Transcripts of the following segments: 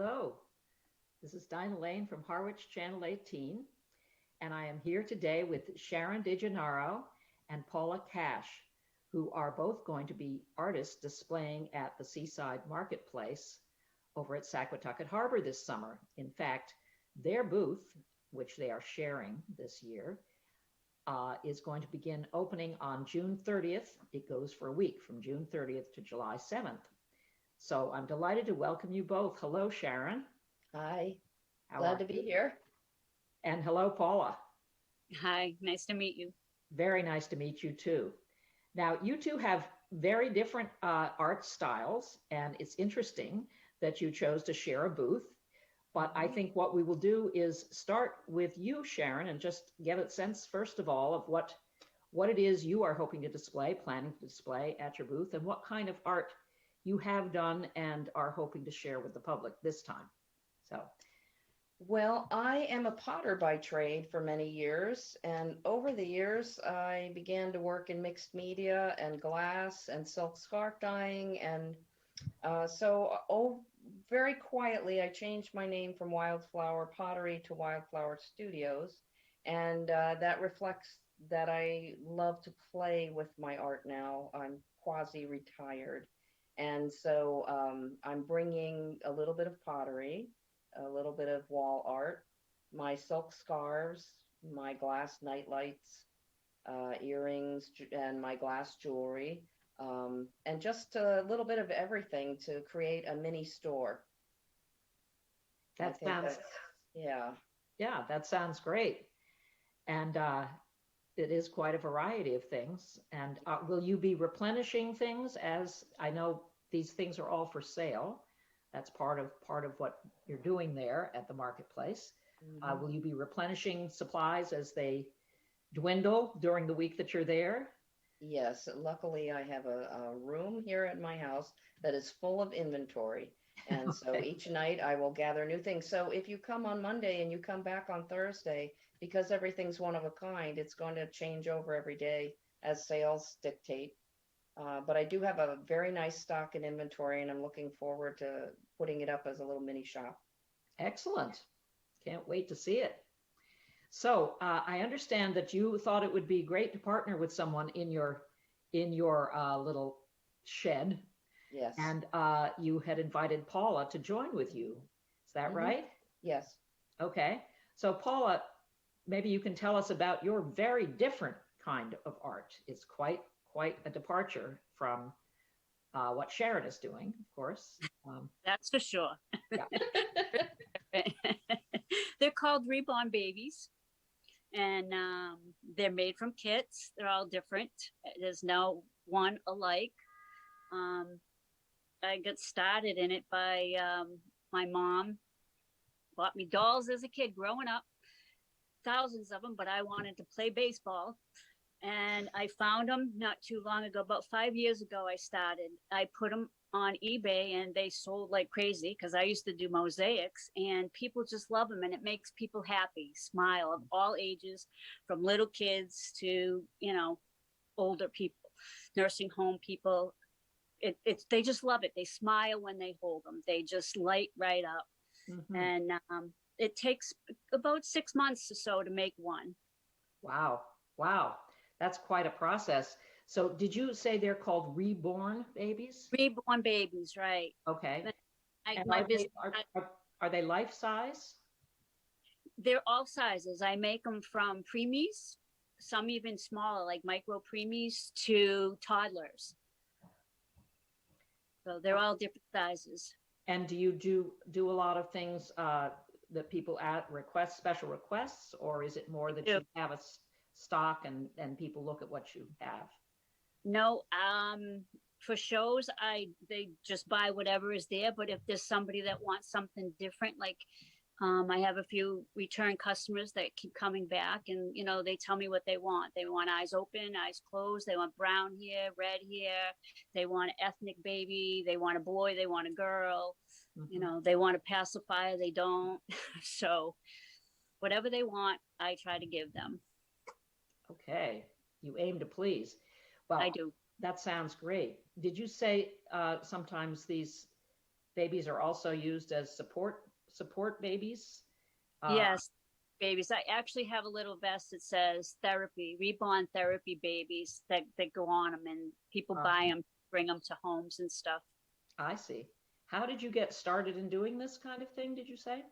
Hello, this is Dinah Lane from Harwich Channel 18, and I am here today with Sharon DiGennaro and Paula Cash, who are both going to be artists displaying at the Seaside Marketplace over at Saquatucket Harbor this summer. In fact, their booth, which they are sharing this year, is going to begin opening on June 30th. It goes for a week from June 30th to July 7th. So I'm delighted to welcome you both. Hello, Sharon. Hi, How glad are to be you? here. And hello, Paula. Hi, nice to meet you. Very nice to meet you too. Now, you two have very different art styles, and it's interesting that you chose to share a booth. But I Mhm. think what we will do is start with you, Sharon, and just get a sense, first of all, of what it is you are hoping to display, planning to display at your booth, and what kind of art you have done and are hoping to share with the public this time. So, Well, I am a potter by trade for many years, and over the years, I began to work in mixed media and glass and silk scarf dyeing, and very quietly, I changed my name from Wildflower Pottery to Wildflower Studios, and that reflects that I love to play with my art now. I'm quasi-retired, and I'm bringing a little bit of pottery, a little bit of wall art, my silk scarves, my glass nightlights, earrings, and my glass jewelry, and just a little bit of everything to create a mini store. I that think sounds, yeah. yeah, that sounds great. And it is quite a variety of things. And will you be replenishing things? As I know, these things are all for sale. That's part of what you're doing there at the marketplace. Hmm. Will you be replenishing supplies as they dwindle during the week that you're there? Yes, luckily I have a room here at my house that is full of inventory. And so Okay. each night I will gather new things. So if you come on Monday and you come back on Thursday, because everything's one of a kind, it's going to change over every day as sales dictate. But I do have a very nice stock in inventory, and I'm looking forward to putting it up as a little mini shop. Excellent. Can't wait to see it. So I understand that you thought it would be great to partner with someone in your little shed, Yes. and you had invited Paula to join with you. Is that Hmm. right? Yes. Okay. So Paula, maybe you can tell us about your very different kind of art. It's quite a departure from what Sharon is doing, of course. That's for sure. Yeah. They're called reborn babies, and they're made from kits. They're all different. There's no one alike. Um, I got started in it by my mom bought me dolls as a kid growing up, thousands of them, but I wanted to play baseball. And I found them not too long ago, about 5 years ago. I started. I put them on eBay and they sold like crazy because I used to do mosaics and people just love them and it makes people happy, smile of all ages, from little kids to older people, nursing home people. It's they just love it. They smile when they hold them. They just light right up. Hmm. And it takes about 6 months or so to make one. Wow. Wow. That's quite a process. So did you say they're called reborn babies? Reborn babies, right? Okay. But I, And my business, are they life size? they're all sizes. I make them from preemies, some even smaller, like micro preemies, to toddlers. So they're all different sizes. And do you do a lot of things that people at request special requests, or is it more that Too. you have a stock and people look at what you have? No, for shows, I they just buy whatever is there. But if there's somebody that wants something different, like I have a few return customers that keep coming back, and they tell me what they want. They want eyes open, eyes closed. They want brown hair, red hair. They want an ethnic baby. They want a boy. They want a girl. Hmm. They want a pacifier. They don't. So whatever they want, I try to give them. Okay, you aim to please. I Well, do. that sounds great. Did you say sometimes these babies are also used as support babies. Yes, babies. I actually have a little vest that says therapy, reborn therapy babies that go on them, and people Uh, buy them, bring them to homes and stuff. I see. How did you get started in doing this kind of thing, did you say?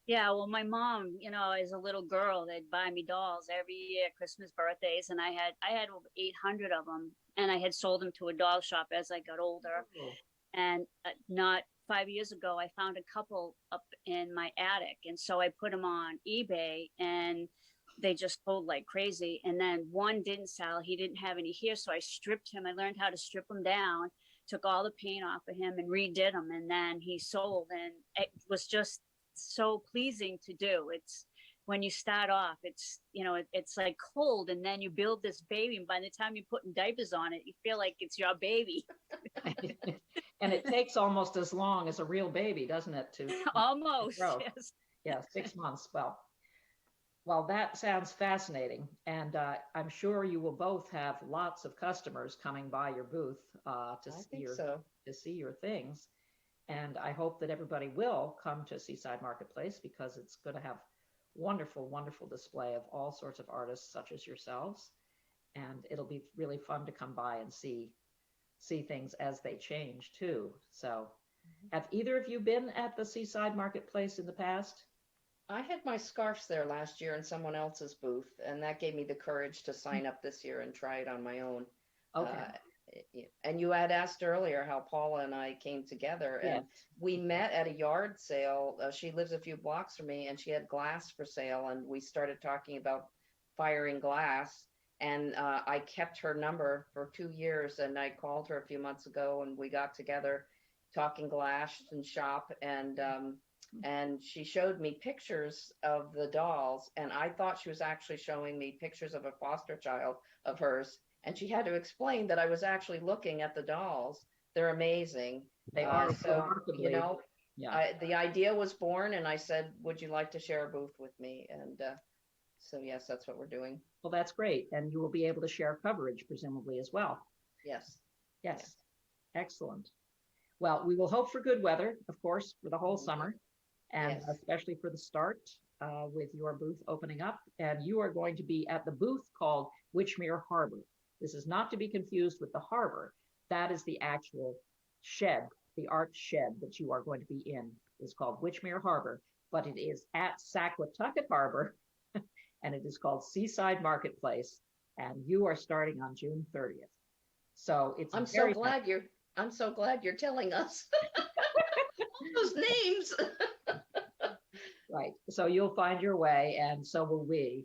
Yeah, well, my mom, as a little girl, they'd buy me dolls every year, Christmas, birthdays, and I had over 800 of them, and I had sold them to a doll shop as I got older. Oh, And not 5 years ago, I found a couple up in my attic, and so I put them on eBay, and they just sold like crazy. And then one didn't sell; he didn't have any here, so I stripped him. I learned how to strip him down, took all the paint off of him, and redid him, and then he sold, and it was just so pleasing to do. It's when you start off, it's like cold, and then you build this baby, and by the time you're putting diapers on it, you feel like it's your baby. and it takes almost as long as a real baby, doesn't it, to Almost, grow? yes. Yeah, 6 months. Well, that sounds fascinating, and I'm sure you will both have lots of customers coming by your booth to see your things. And I hope that everybody will come to Seaside Marketplace because it's going to have wonderful, wonderful display of all sorts of artists such as yourselves. And it'll be really fun to come by and see things as they change too. So, have either of you been at the Seaside Marketplace in the past? I had my scarves there last year in someone else's booth, and that gave me the courage to sign up this year and try it on my own. Okay. And you had asked earlier how Paula and I came together, and Yes. we met at a yard sale. She lives a few blocks from me, and she had glass for sale, and we started talking about firing glass. And I kept her number for 2 years, and I called her a few months ago, and we got together talking glass and shop, and she showed me pictures of the dolls, and I thought she was actually showing me pictures of a foster child of hers, and she had to explain that I was actually looking at the dolls. They're amazing. They are So, remarkably, yeah. the idea was born, and I said, would you like to share a booth with me? And so, yes, that's what we're doing. Well, that's great. And you will be able to share coverage, presumably, as well. Yes. Yes. Excellent. Well, we will hope for good weather, of course, for the whole summer, and Yes. especially for the start with your booth opening up. And you are going to be at the booth called Witchmere Harbor. This is not to be confused with the harbor. That is the actual shed, the art shed that you are going to be in. It's called Witchmere Harbor, but it is at Saquatucket Harbor, and it is called Seaside Marketplace. And you are starting on June 30th. So it's I'm so glad you're telling us all those names. Right. So you'll find your way, and so will we.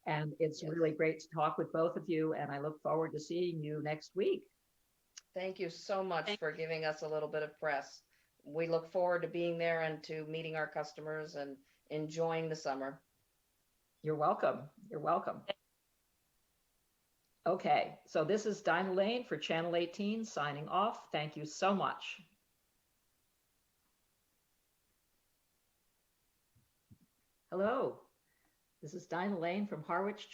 And it's really great to talk with both of you, and I look forward to seeing you next week. Thank you so much for giving us a little bit of press. We look forward to being there and to meeting our customers and enjoying the summer. You're welcome. You're welcome. Okay, so this is Dinah Lane for Channel 18 signing off. Thank you so much. Hello, this is Dinah Lane from Harwich